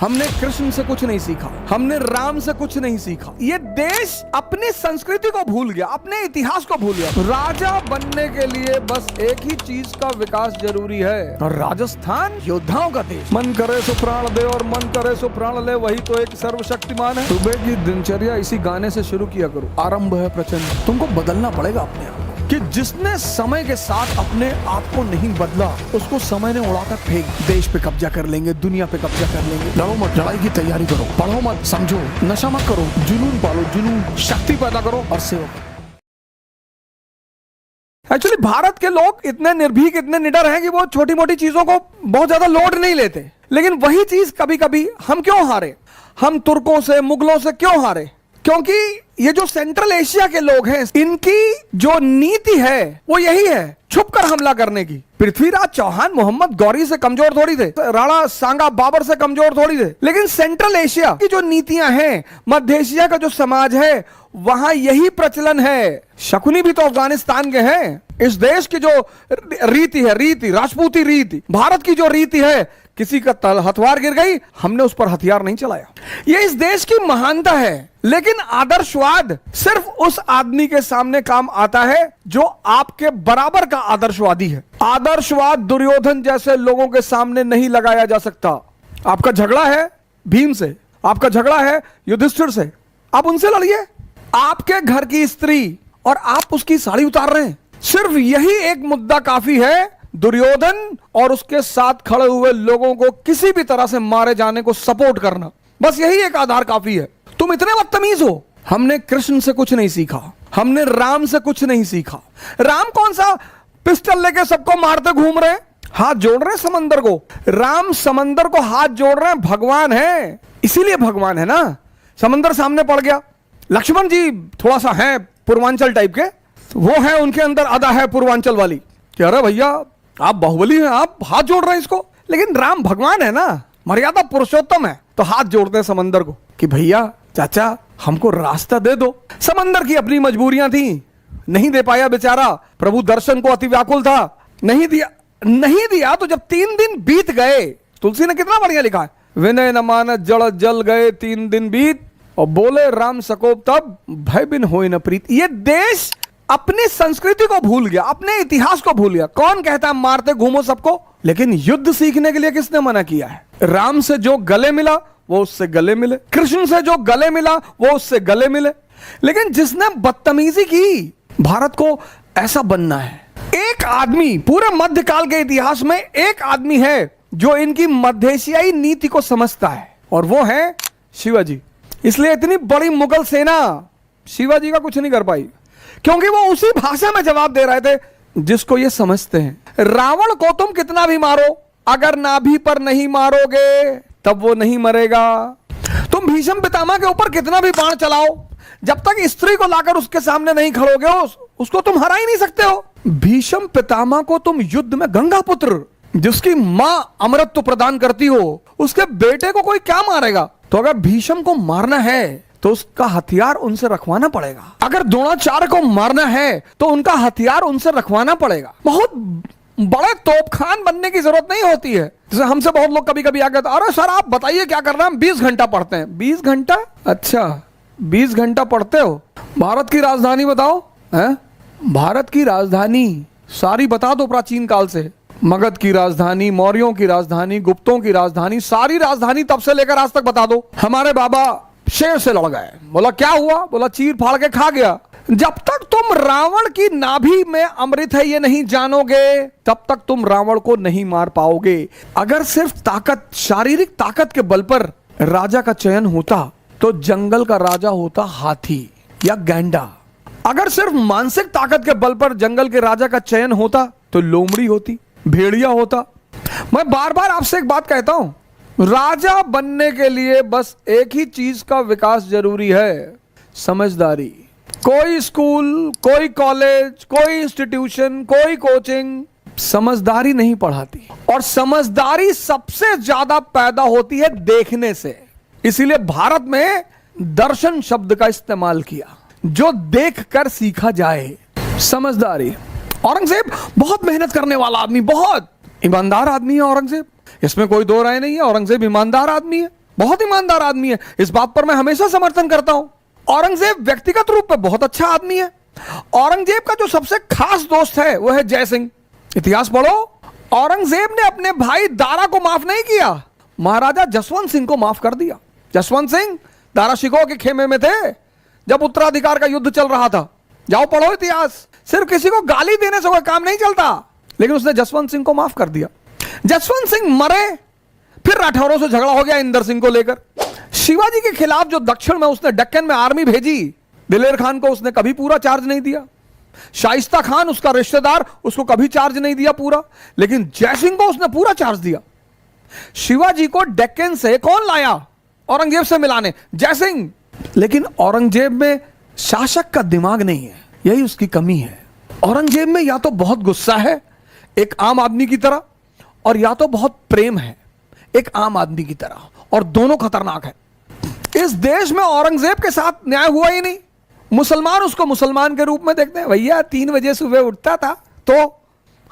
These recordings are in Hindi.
हमने कृष्ण से कुछ नहीं सीखा, हमने राम से कुछ नहीं सीखा। ये देश अपनी संस्कृति को भूल गया, अपने इतिहास को भूल गया। राजा बनने के लिए बस एक ही चीज का विकास जरूरी है, और राजस्थान योद्धाओं का देश। मन करे सो प्राण दे और मन करे सो प्राण ले, वही तो एक सर्वशक्तिमान है। सुबह की दिनचर्या इसी गाने से शुरू किया करो, आरंभ है प्रचंड। तुमको बदलना पड़ेगा अपने आप कि जिसने समय के साथ अपने आप को नहीं बदला, उसको समय ने उड़ाकर फेंक। देश पे कब्जा कर लेंगे, दुनिया पे कब्जा कर लेंगे। लड़ो मत, लड़ाई की तैयारी करो, पढ़ो मत, समझो, नशा मत करो, जुनून पालो, जुनून, शक्ति पैदा करो और सेवा करो। एक्चुअली भारत के लोग इतने निर्भीक, इतने निडर हैं कि वो छोटी मोटी चीजों को बहुत ज्यादा लोड नहीं लेते। लेकिन वही चीज कभी कभी हम क्यों हारे? हम तुर्कों से, मुगलों से क्यों हारे? क्योंकि ये जो सेंट्रल एशिया के लोग हैं, इनकी जो नीति है वो यही है, छुपकर हमला करने की। पृथ्वीराज चौहान मोहम्मद गौरी से कमजोर थोड़ी थे, राणा सांगा बाबर से कमजोर थोड़ी थे। लेकिन सेंट्रल एशिया की जो नीतियां हैं, मध्य एशिया का जो समाज है, वहां यही प्रचलन है। शकुनी भी तो अफगानिस्तान के हैं। इस देश की जो रीति है, रीति राजपूती रीति, भारत की जो रीति है, किसी का हथियार गिर गई, हमने उस पर हथियार नहीं चलाया। ये इस देश की महानता है। लेकिन आदर्शवाद सिर्फ उस आदमी के सामने काम आता है जो आपके बराबर का आदर्शवादी है। आदर्शवाद दुर्योधन जैसे लोगों के सामने नहीं लगाया जा सकता। आपका झगड़ा है भीम से, आपका झगड़ा है युधिष्ठिर से, आप उनसे लड़िए। आपके घर की स्त्री और आप उसकी साड़ी उतार रहे हैं, सिर्फ यही एक मुद्दा काफी है दुर्योधन और उसके साथ खड़े हुए लोगों को किसी भी तरह से मारे जाने को सपोर्ट करना। बस यही एक आधार काफी है। तुम इतने बदतमीज हो। हमने कृष्ण से कुछ नहीं सीखा, हमने राम से कुछ नहीं सीखा। राम कौन सा पिस्टल लेके सबको मारते घूम रहे हैं, हाथ जोड़ रहे हैं समंदर को। राम समंदर को हाथ जोड़ रहे हैं, भगवान है, इसीलिए भगवान है ना। समंदर सामने पड़ गया। लक्ष्मण जी थोड़ा सा है पूर्वांचल टाइप के, वो है, उनके अंदर अदा है पूर्वांचल वाली कि अरे भैया आप बाहुबली हैं, आप हाथ जोड़ रहे हैं इसको। लेकिन राम भगवान है ना, मर्यादा पुरुषोत्तम है, तो हाथ जोड़ते हैं समंदर को कि भैया चाचा हमको रास्ता दे दो। समंदर की अपनी मजबूरियां थी, नहीं दे पाया बेचारा। प्रभु दर्शन को अति व्याकुल था, नहीं दिया। तो जब 3 दिन बीत गए, तुलसी ने कितना बढ़िया लिखा है, विनय न मानस जड़ जल गए 3 दिन बीत, और बोले राम सकोप तब भय बिन होए न प्रीत। ये देश अपनी संस्कृति को भूल गया, अपने इतिहास को भूल गया। कौन कहता है मारते घूमो सबको? लेकिन युद्ध सीखने के लिए किसने मना किया है? राम से जो गले मिला वो उससे गले मिले, कृष्ण से जो गले मिला वो उससे गले मिले। लेकिन जिसने बदतमीजी की, भारत को ऐसा बनना है। एक आदमी पूरे मध्यकाल के इतिहास में एक आदमी है जो इनकी मध्य एशियाई नीति को समझता है, और वो है शिवाजी। इसलिए इतनी बड़ी मुगल सेना शिवाजी का कुछ नहीं कर पाई, क्योंकि वो उसी भाषा में जवाब दे रहे थे जिसको ये समझते हैं। रावण को तुम कितना भी मारो, अगर नाभि पर नहीं मारोगे तब वो नहीं मरेगा। तुम भीष्म पितामह के ऊपर कितना भी बाण चलाओ, जब तक स्त्री को लाकर उसके सामने नहीं खड़ोगे उसको तुम हरा ही नहीं सकते हो। भीष्म पितामह को तुम युद्ध में गंगा पुत्र, जिसकी मां अमृत तो प्रदान करती हो, उसके बेटे को कोई क्या मारेगा? तो अगर भीष्म को मारना है तो उसका हथियार उनसे रखवाना पड़ेगा। अगर द्रोणाचार्य को मारना है तो उनका हथियार उनसे रखवाना पड़ेगा। बहुत बड़े तोपखान बनने की जरूरत नहीं होती है। जैसे हमसे बहुत लोग कभी कभी आ गए, अरे सर आप बताइए क्या करना है, हम 20 घंटा पढ़ते हैं। 20 घंटा? अच्छा 20 घंटा पढ़ते हो। भारत की राजधानी बताओ है? भारत की राजधानी सारी बता दो, प्राचीन काल से। मगध की राजधानी, मौर्यों की राजधानी, गुप्तों की राजधानी, सारी राजधानी तब से लेकर आज तक बता दो। हमारे बाबा शेर से लड़ गए, बोला क्या हुआ? बोला चीर फाड़ के खा गया। जब तक तुम रावण की नाभि में अमृत है ये नहीं जानोगे, तब तक तुम रावण को नहीं मार पाओगे। अगर सिर्फ ताकत, शारीरिक ताकत के बल पर राजा का चयन होता तो जंगल का राजा होता हाथी या गैंडा। अगर सिर्फ मानसिक ताकत के बल पर जंगल के राजा का चयन होता तो लोमड़ी होती, भेड़िया होता। मैं बार बार आपसे एक बात कहता हूं, राजा बनने के लिए बस एक ही चीज का विकास जरूरी है, समझदारी। कोई स्कूल, कोई कॉलेज, कोई इंस्टीट्यूशन, कोई कोचिंग समझदारी नहीं पढ़ाती, और समझदारी सबसे ज्यादा पैदा होती है देखने से। इसीलिए भारत में दर्शन शब्द का इस्तेमाल किया, जो देखकर सीखा जाए। समझदारी। औरंगजेब बहुत मेहनत करने वाला आदमी, बहुत ईमानदार आदमी है औरंगजेब, इसमें कोई दो राय नहीं है। औरंगजेब ईमानदार आदमी है, बहुत ईमानदार आदमी है, इस बात पर मैं हमेशा समर्थन करता हूं। औरंगजेब व्यक्तिगत रूप में बहुत अच्छा आदमी है। औरंगजेब का जो सबसे खास दोस्त है वो है जय सिंह। इतिहास पढ़ो, औरंगजेब ने अपने भाई दारा को माफ नहीं किया, महाराजा जसवंत सिंह को माफ कर दिया। जसवंत सिंह दारा शिकोह के खेमे में थे जब उत्तराधिकार का युद्ध चल रहा था। जाओ पढ़ो इतिहास। सिर्फ किसी को गाली देने से कोई काम नहीं चलता, लेकिन उसने जसवंत सिंह को माफ कर दिया। जसवंत सिंह मरे, फिर राठौरों से झगड़ा हो गया इंदर सिंह को लेकर। शिवाजी के खिलाफ जो दक्षिण में उसने दक्कन में आर्मी भेजी, दिलेर खान को उसने कभी पूरा चार्ज नहीं दिया। शाइस्ता खान उसका रिश्तेदार, उसको कभी चार्ज नहीं दिया पूरा, लेकिन जय सिंह को उसने पूरा चार्ज दिया। शिवाजी को डेक्कन से कौन लाया औरंगजेब से मिलाने? जय सिंह। लेकिन औरंगजेब में शासक का दिमाग नहीं है, यही उसकी कमी है। औरंगजेब में या तो बहुत गुस्सा है एक आम आदमी की तरह, और या तो बहुत प्रेम है एक आम आदमी की तरह, और दोनों खतरनाक है। इस देश में औरंगजेब के साथ न्याय हुआ ही नहीं। मुसलमान उसको मुसलमान के रूप में देखते हैं। भैया 3 बजे सुबह उठता था, तो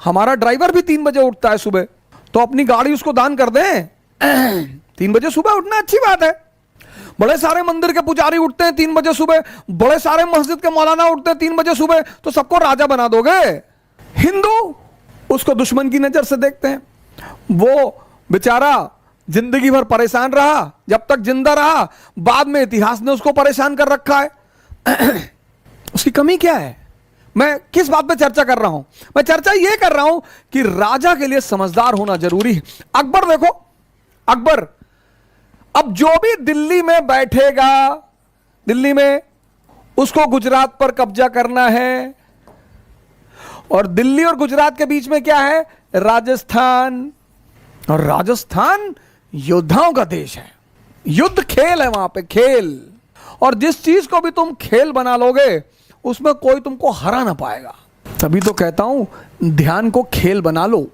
हमारा ड्राइवर भी 3 बजे उठता है सुबह, तो अपनी गाड़ी उसको दान कर दें। 3 बजे सुबह उठना अच्छी बात है। बड़े सारे मंदिर के पुजारी उठते हैं 3 बजे सुबह, बड़े सारे मस्जिद के मौलाना उठते हैं 3 बजे सुबह, तो सबको राजा बना दोगे? हिंदू उसको दुश्मन की नजर से देखते हैं। वो बेचारा जिंदगी भर परेशान रहा, जब तक जिंदा रहा, बाद में इतिहास ने उसको परेशान कर रखा है। उसकी कमी क्या है? मैं किस बात पे चर्चा कर रहा हूं? मैं चर्चा यह कर रहा हूं कि राजा के लिए समझदार होना जरूरी है। अकबर देखो, अकबर अब जो भी दिल्ली में बैठेगा, दिल्ली में उसको गुजरात पर कब्जा करना है, और दिल्ली और गुजरात के बीच में क्या है? राजस्थान। और राजस्थान योद्धाओं का देश है, युद्ध खेल है वहां पे, खेल। और जिस चीज को भी तुम खेल बना लोगे उसमें कोई तुमको हरा ना पाएगा। तभी तो कहता हूं ध्यान को खेल बना लो।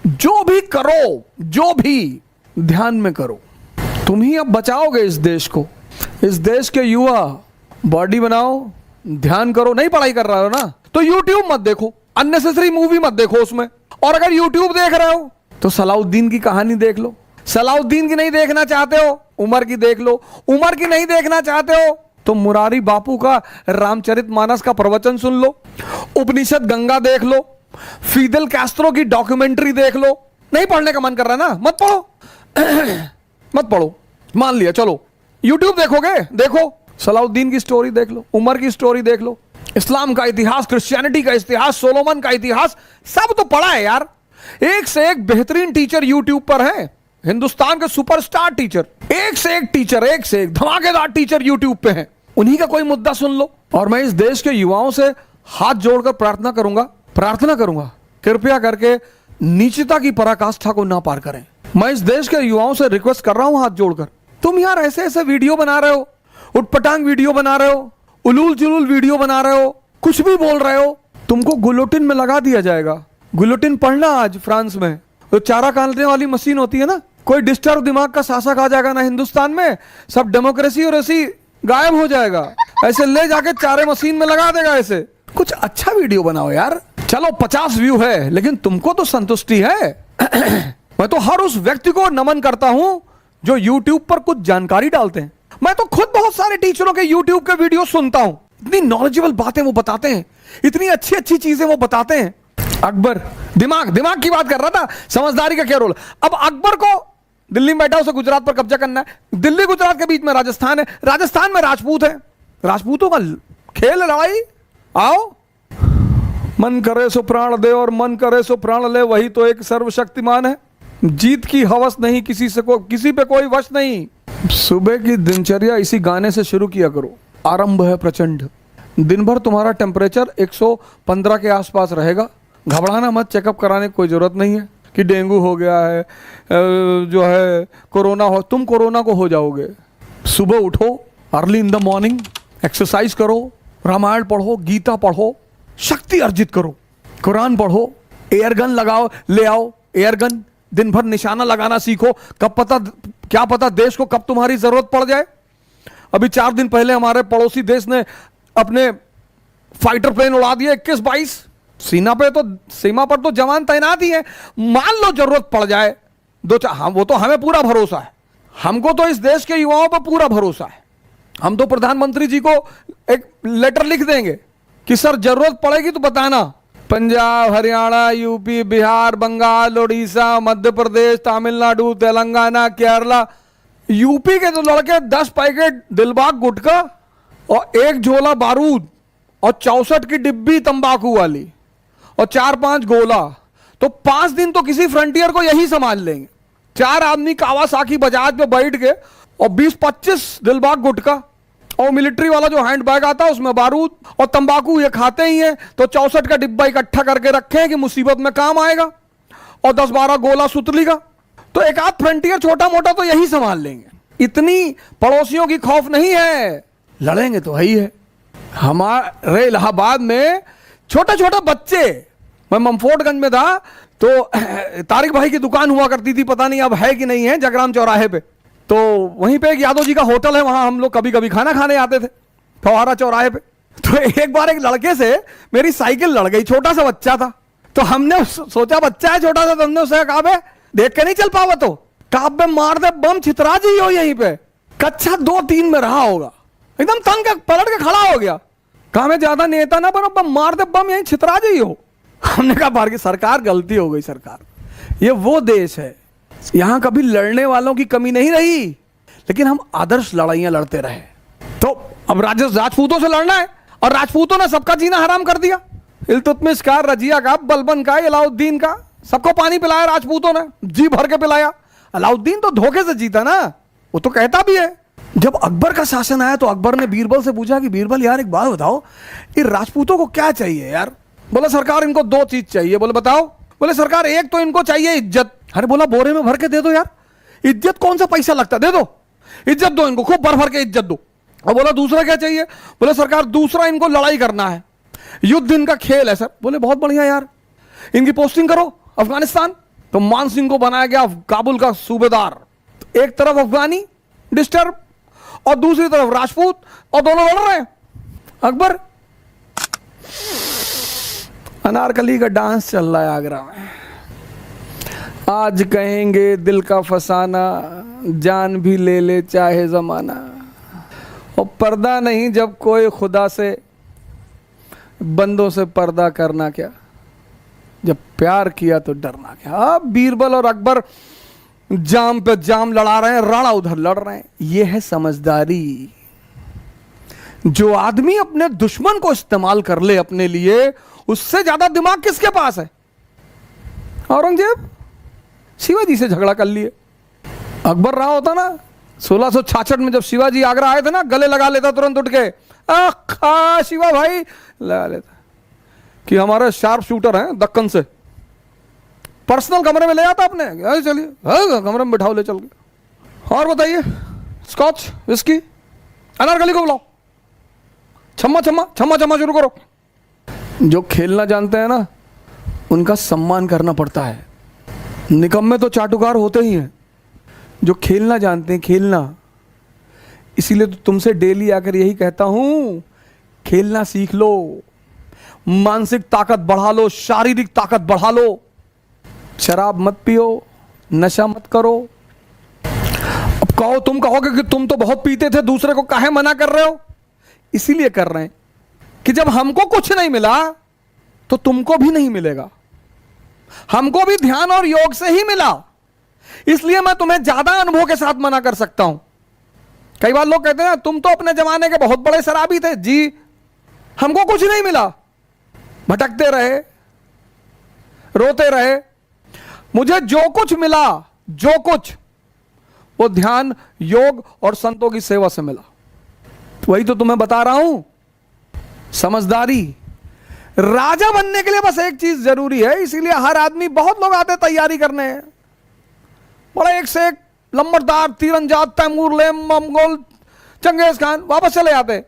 जो भी करो, जो भी ध्यान में करो। तुम ही अब बचाओगे इस देश को। इस देश के युवा बॉडी बनाओ, ध्यान करो। नहीं पढ़ाई कर रहे हो ना, तो यूट्यूब मत देखो, अननेसेसरी मूवी मत देखो उसमें। और अगर यूट्यूब देख रहे हो तो सलाउद्दीन की कहानी देख लो। सलाउद्दीन की नहीं देखना चाहते हो, उमर की देख लो। उमर की नहीं देखना चाहते हो तो मुरारी बापू का रामचरितमानस का प्रवचन सुन लो, उपनिषद गंगा देख लो, फिदेल कैस्ट्रो की डॉक्यूमेंट्री देख लो। नहीं पढ़ने का मन कर रहा ना, मत पढ़ो। मत पढ़ो, मान लिया, चलो यूट्यूब देखोगे, देखो सलाउद्दीन की स्टोरी देख लो, उमर की स्टोरी देख लो, इस्लाम का इतिहास, क्रिश्चियनिटी का इतिहास, सोलोमन का इतिहास, सब तो पढ़ा है यार। एक से एक बेहतरीन टीचर यूट्यूब पर है, हिंदुस्तान के सुपरस्टार टीचर, एक से एक टीचर, एक से एक धमाकेदार टीचर यूट्यूब पे हैं। उन्हीं का कोई मुद्दा सुन लो। और मैं इस देश के युवाओं से हाथ जोड़कर प्रार्थना करूंगा, कृपया करके नीचता की पराकाष्ठा को ना पार करें। मैं इस देश के युवाओं से रिक्वेस्ट कर रहा हूं हाथ जोड़कर, तुम यार ऐसे ऐसे वीडियो बना रहे हो, उटपटांग वीडियो बना रहे हो, उलूल जुलूल वीडियो बना रहे हो, कुछ भी बोल रहे हो, तुमको गुलोटिन में लगा दिया जाएगा। गुलोटिन पढ़ना आज फ्रांस में, तो चारा काटने वाली मशीन होती है ना, कोई डिस्टर्ब दिमाग का शासक आ जाएगा ना हिंदुस्तान में, सब डेमोक्रेसी और ऐसी गायब हो जाएगा। ऐसे ले जाके चारे मशीन में लगा देगा। ऐसे कुछ अच्छा वीडियो बनाओ यार। चलो 50 व्यू है, लेकिन तुमको तो संतुष्टि है। मैं तो हर उस व्यक्ति को नमन करता हूं जो YouTube पर कुछ जानकारी डालते हैं। मैं तो खुद बहुत सारे टीचरों के YouTube के वीडियो सुनता हूं, इतनी नॉलेजेबल बातें वो बताते हैं, इतनी अच्छी अच्छी चीजें वो बताते हैं। अकबर दिमाग की बात कर रहा था, समझदारी का क्या रोल। अब अकबर को दिल्ली में बैठा उसे गुजरात पर कब्जा करना है। दिल्ली गुजरात के बीच में राजस्थान है, राजस्थान में राजपूत है, राजपूतों का खेल लड़ाई। आओ, मन करे सो प्राण दे और मन करे सो प्राण ले, वही तो एक सर्वशक्तिमान है। जीत की हवस नहीं किसी पे कोई वश नहीं। सुबह की दिनचर्या इसी गाने से शुरू किया करो। आरंभ है प्रचंड, दिन भर तुम्हारा टेम्परेचर 115 के आसपास रहेगा। घबराना मत, चेकअप कराने की कोई जरूरत नहीं है कि डेंगू हो गया है, जो है कोरोना हो। तुम कोरोना को हो जाओगे। सुबह उठो, early in the morning, exercise करो, रामायण पढ़ो, गीता पढ़ो, शक्ति अर्जित करो, कुरान पढ़ो, एयरगन लगाओ, ले आओ एयरगन, दिन भर निशाना लगाना सीखो। क्या पता देश को कब तुम्हारी जरूरत पड़ जाए। अभी 4 दिन पहले हमारे पड़ोसी देश ने अपने फाइटर प्लेन उड़ा दिए 21-22। सीमा पर तो जवान तैनात ही है। मान लो जरूरत पड़ जाए हाँ, वो तो हमें पूरा भरोसा है, हमको तो इस देश के युवाओं पर पूरा भरोसा है। हम तो प्रधानमंत्री जी को एक लेटर लिख देंगे कि सर जरूरत पड़ेगी तो बताना। पंजाब, हरियाणा, यूपी, बिहार, बंगाल, उड़ीसा, मध्य प्रदेश, तमिलनाडु, तेलंगाना, केरला, यूपी के तो लड़के 10 पैकेट दिलबाग गुटखा और 1 झोला बारूद और 64 की डिब्बी तंबाकू वाली और 4-5 गोला, तो 5 दिन तो किसी फ्रंटियर को यही संभाल लेंगे। 4 आदमी कावासाकी बजाज पे बैठ के और 20-25 दिलबाग गुटखा और मिलिट्री वाला जो हैंड बैग आता है उसमें बारूद और तंबाकू, ये खाते ही हैं तो 64 का डिब्बा इकट्ठा करके रखे कि मुसीबत में काम आएगा, और 10-12 गोला सुतली का, तो एक आध फ्रंटियर छोटा मोटा तो यही संभाल लेंगे। इतनी पड़ोसियों की खौफ नहीं है, लड़ेंगे तो ही है। हमारे इलाहाबाद में छोटे छोटे बच्चे, मैं ममफोर्टगंज में था तो तारिक भाई की दुकान हुआ करती थी, पता नहीं अब है कि नहीं है, जगराम चौराहे पे, तो वहीं पे एक यादव जी का होटल है, वहां हम लोग कभी कभी खाना खाने आते थे फवारा चौराहे पे। तो एक बार एक लड़के से मेरी साइकिल लड़ गई, छोटा सा बच्चा था, तो हमने सोचा बच्चा है छोटा सा, तो हमने उसे कहा बे देख के नहीं चल पावा, तो कहा बे मार दे बम, छितरा जी हो यहीं पे। कक्षा 2-3 में रहा होगा, एकदम तंग के पलट के खड़ा हो गया, कहा मैं ज्यादा नेता ना बनो, मार दे बम यहीं छितरा जी हो। हमने कहा बार की सरकार गलती हो गई, सरकार ये वो देश है यहां कभी लड़ने वालों की कमी नहीं रही, लेकिन हम आदर्श लड़ाइयां लड़ते रहे। तो अब राजपूतों से लड़ना है, और राजपूतों ने सबका जीना हराम कर दिया। इल्तुतमिश का, रजिया का, बलबन का, अलाउद्दीन का, सबको पानी पिलाया राजपूतों ने, जी भर के पिलाया। अलाउद्दीन तो धोखे से जीता ना, वो तो कहता भी है। जब अकबर का शासन आया तो अकबर ने बीरबल से पूछा कि बीरबल यार एक बात बताओ, ये राजपूतों को क्या चाहिए यार? बोले सरकार इनको 2 चीज चाहिए। बोले बताओ? बोले सरकार एक तो इनको चाहिए इज्जत। अरे बोला बोरे में भर के दे दो यार, इज्जत कौन सा पैसा लगता, दे दो इज्जत, दो इनको खूब भर भर के इज्जत दो। और बोला दूसरा क्या चाहिए? बोले सरकार दूसरा इनको लड़ाई करना है, युद्ध इनका खेल है सर। बोले बहुत बढ़िया यार, इनकी पोस्टिंग करो अफगानिस्तान। तो मान सिंह को बनाया गया काबुल का सूबेदार। तो एक तरफ अफगानी डिस्टर्ब और दूसरी तरफ राजपूत, और दोनों लड़ रहे हैं। अकबर, अनारकली का डांस चल रहा है आगरा में, आज कहेंगे दिल का फसाना, जान भी ले ले चाहे जमाना। और पर्दा नहीं जब कोई खुदा से, बंदों से पर्दा करना क्या, जब प्यार किया तो डरना क्या। अब बीरबल और अकबर जाम पे जाम लड़ा रहे हैं, राणा उधर लड़ रहे हैं। यह है समझदारी। जो आदमी अपने दुश्मन को इस्तेमाल कर ले अपने लिए, उससे ज्यादा दिमाग किसके पास है? औरंगजेब शिवाजी से झगड़ा कर लिए। अकबर रहा होता ना 1666 में, जब शिवाजी आगरा आए थे ना, गले लगा लेता तुरंत उठ के, शिवा भाई लगा लेता कि हमारे शार्प शूटर हैं दक्कन से, पर्सनल कमरे में ले आता अपने, चलिए कमरे में बिठाओ ले चल के। और बताइए, स्कॉच विस्की, अनारकली को बुलाओ, छम्मा छम्मा छम्मा छम्मा शुरू करो। जो खेलना जानते हैं ना, उनका सम्मान करना पड़ता है। निकम्मे तो चाटुकार होते ही हैं, जो खेलना जानते हैं, खेलना। इसीलिए तो तुमसे डेली आकर यही कहता हूं, खेलना सीख लो, मानसिक ताकत बढ़ा लो, शारीरिक ताकत बढ़ा लो। शराब मत पियो, नशा मत करो। अब कहो, तुम कहोगे कि तुम तो बहुत पीते थे, दूसरे को काहे मना कर रहे हो? इसीलिए कर रहे हैं कि जब हमको कुछ नहीं मिला तो तुमको भी नहीं मिलेगा। हमको भी ध्यान और योग से ही मिला, इसलिए मैं तुम्हें ज्यादा अनुभव के साथ मना कर सकता हूं। कई बार लोग कहते हैं तुम तो अपने जमाने के बहुत बड़े शराबी थे। जी, हमको कुछ नहीं मिला, भटकते रहे, रोते रहे। मुझे जो कुछ मिला, जो कुछ, वो ध्यान, योग और संतों की सेवा से मिला। वही तो तुम्हें बता रहा हूं, समझदारी। राजा बनने के लिए बस एक चीज जरूरी है, इसीलिए हर आदमी, बहुत लोग आते तैयारी करने, बड़े एक से एक लंबरदार, तीरंदाज, तैमूर, मंगोल, चंगेज खान, वापस चले जाते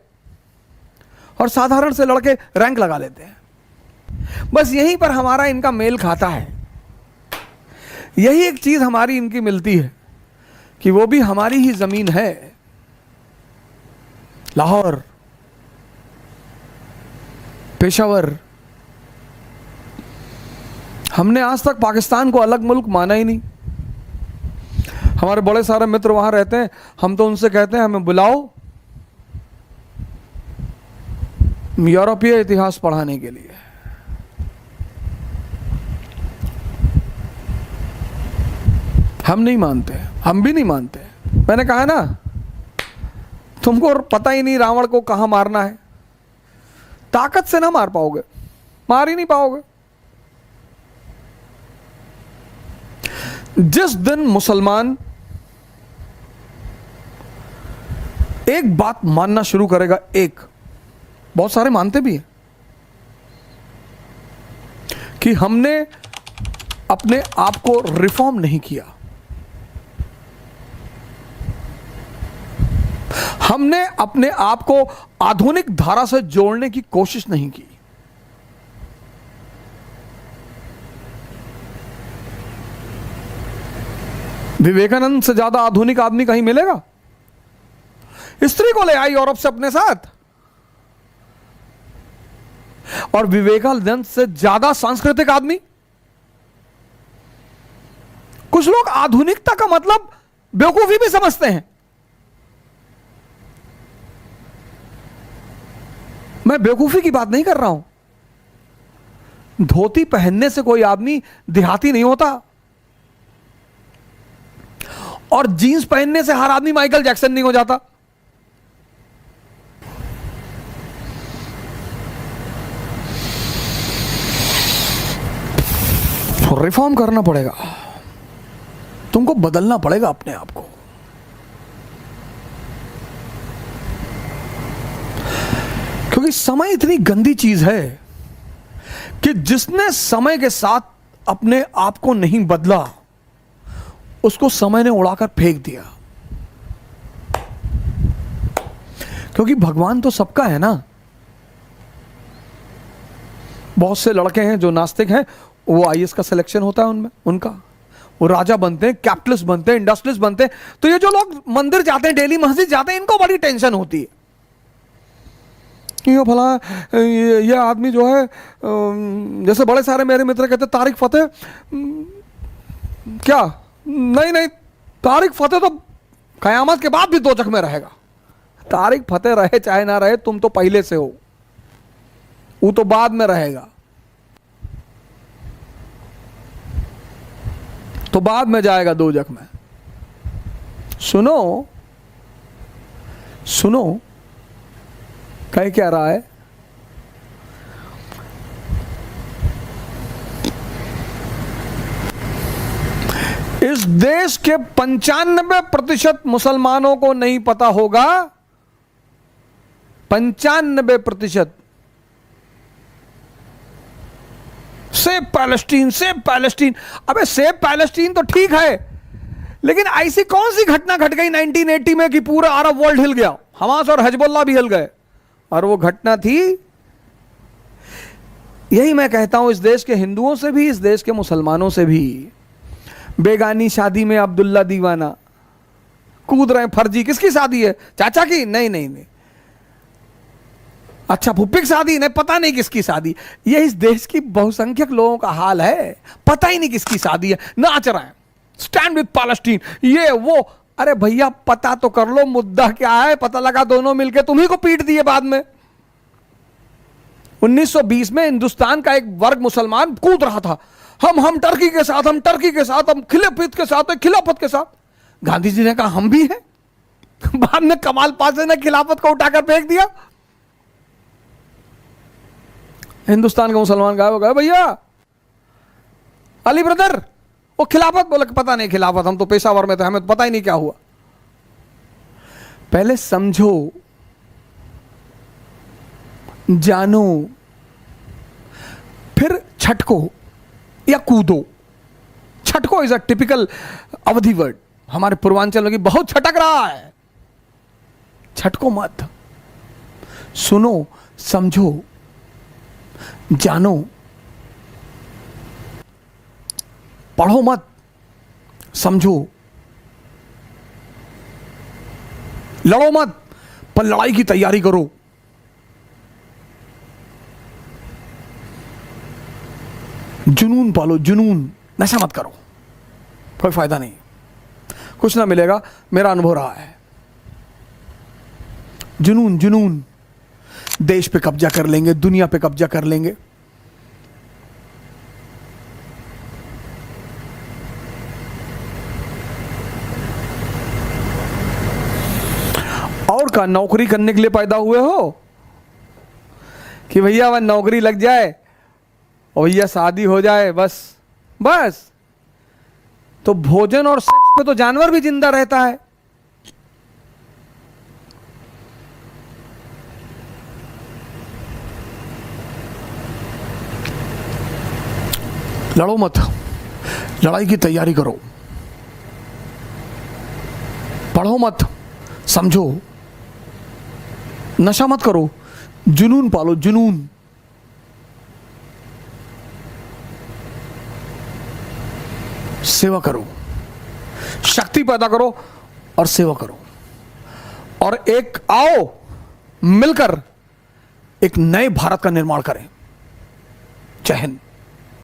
और साधारण से लड़के रैंक लगा लेते हैं। बस यहीं पर हमारा इनका मेल खाता है। यही एक चीज हमारी इनकी मिलती है कि वो भी हमारी ही जमीन है, लाहौर, पेशावर। हमने आज तक पाकिस्तान को अलग मुल्क माना ही नहीं। हमारे बड़े सारे मित्र वहां रहते हैं, हम तो उनसे कहते हैं हमें बुलाओ यूरोपीय इतिहास पढ़ाने के लिए। हम नहीं मानते, हम भी नहीं मानते। मैंने कहा ना, तुमको पता ही नहीं रावण को कहां मारना है, ताकत से ना मार पाओगे, मार ही नहीं पाओगे। जिस दिन मुसलमान एक बात मानना शुरू करेगा, एक, बहुत सारे मानते भी हैं कि हमने अपने आप को रिफॉर्म नहीं किया, हमने अपने आप को आधुनिक धारा से जोड़ने की कोशिश नहीं की। विवेकानंद से ज्यादा आधुनिक आदमी कहीं मिलेगा? स्त्री को ले आई यूरोप से अपने साथ, और विवेकानंद से ज्यादा सांस्कृतिक आदमी। कुछ लोग आधुनिकता का मतलब बेवकूफी भी समझते हैं। मैं बेवकूफी की बात नहीं कर रहा हूं। धोती पहनने से कोई आदमी देहाती नहीं होता, और जीन्स पहनने से हर आदमी माइकल जैक्सन नहीं हो जाता। रिफॉर्म करना पड़ेगा, तुमको बदलना पड़ेगा अपने आप को। क्योंकि समय इतनी गंदी चीज है कि जिसने समय के साथ अपने आप को नहीं बदला, उसको समय ने उड़ाकर फेंक दिया। क्योंकि भगवान तो सबका है ना। बहुत से लड़के हैं जो नास्तिक हैं, वो आईएएस का सिलेक्शन होता है उनमें, उनका वो राजा बनते हैं, कैपिटलिस्ट बनते हैं, इंडस्ट्रियलिस्ट बनते हैं। तो ये जो लोग मंदिर जाते हैं, डेली मस्जिद जाते हैं, इनको बड़ी टेंशन होती है कि ये भला ये आदमी जो है, जैसे बड़े सारे मेरे मित्र कहते तारिक फतेह, क्या नहीं नहीं, तारिक फतेह तो कयामत के बाद भी दोजख में रहेगा। तारिक फतेह रहे चाहे ना रहे, तुम तो पहले से हो, वो तो बाद में रहेगा, तो बाद में जाएगा दोजख में। सुनो सुनो, कह क्या रहा है? इस देश के 95% मुसलमानों को नहीं पता होगा, 95%, सेव पैलेस्टीन, सेव पैलेस्टीन। अबे सेव पैलेस्टीन तो ठीक है, लेकिन ऐसी कौन सी घटना घट गई 1980 में कि पूरा अरब वर्ल्ड हिल गया, हमास और हिजबुल्लाह भी हिल गए? और वो घटना थी, यही मैं कहता हूं, इस देश के हिंदुओं से भी, इस देश के मुसलमानों से भी, बेगानी शादी में अब्दुल्ला दीवाना कूद रहे हैं। फर्जी किसकी शादी है? चाचा की? नहीं नहीं नहीं। अच्छा फुप्पी की शादी? नहीं, पता नहीं किसकी शादी। ये इस देश की बहुसंख्यक लोगों का हाल है, पता ही नहीं किसकी शादी है, नाच रहे हैं, स्टैंड विद पैलेस्टीन, ये वो। अरे भैया पता तो कर लो मुद्दा क्या है। पता लगा दोनों मिलकर तुम्ही को पीट दिए बाद में। 1920 में हिंदुस्तान का एक वर्ग मुसलमान कूद रहा था, हम टर्की के साथ, हम टर्की के साथ, हम खिलाफत के साथ, खिलाफत के साथ। गांधी जी ने कहा हम भी हैं। बाद में कमाल पाशा ने खिलाफत को उठाकर फेंक दिया। हिंदुस्तान के मुसलमान गायब हो गए। भैया अली ब्रदर, वो खिलाफत बोले, पता नहीं खिलाफत, हम तो पेशावर में थे, हमें तो पता ही नहीं क्या हुआ। पहले समझो, जानो, फिर छटको या कूदो। छटको इज अ टिपिकल अवधि वर्ड, हमारे पूर्वांचल में बहुत छटक रहा है। छटको मत, सुनो, समझो, जानो, पढ़ो मत, समझो, लड़ो मत, पर लड़ाई की तैयारी करो। जुनून पालो, जुनून, नशा मत करो, कोई फायदा नहीं, कुछ ना मिलेगा, मेरा अनुभव रहा है। जुनून जुनून, देश पे कब्जा कर लेंगे, दुनिया पे कब्जा कर लेंगे। और का नौकरी करने के लिए पैदा हुए हो कि भैया वह नौकरी लग जाए और भैया शादी हो जाए, बस बस। तो भोजन और सेक्स पे तो जानवर भी जिंदा रहता है। लड़ो मत, लड़ाई की तैयारी करो। पढ़ो मत, समझो। नशा मत करो, जुनून पालो, जुनून। सेवा करो, शक्ति पैदा करो और सेवा करो। और एक आओ मिलकर एक नए भारत का निर्माण करें। जय हिंद।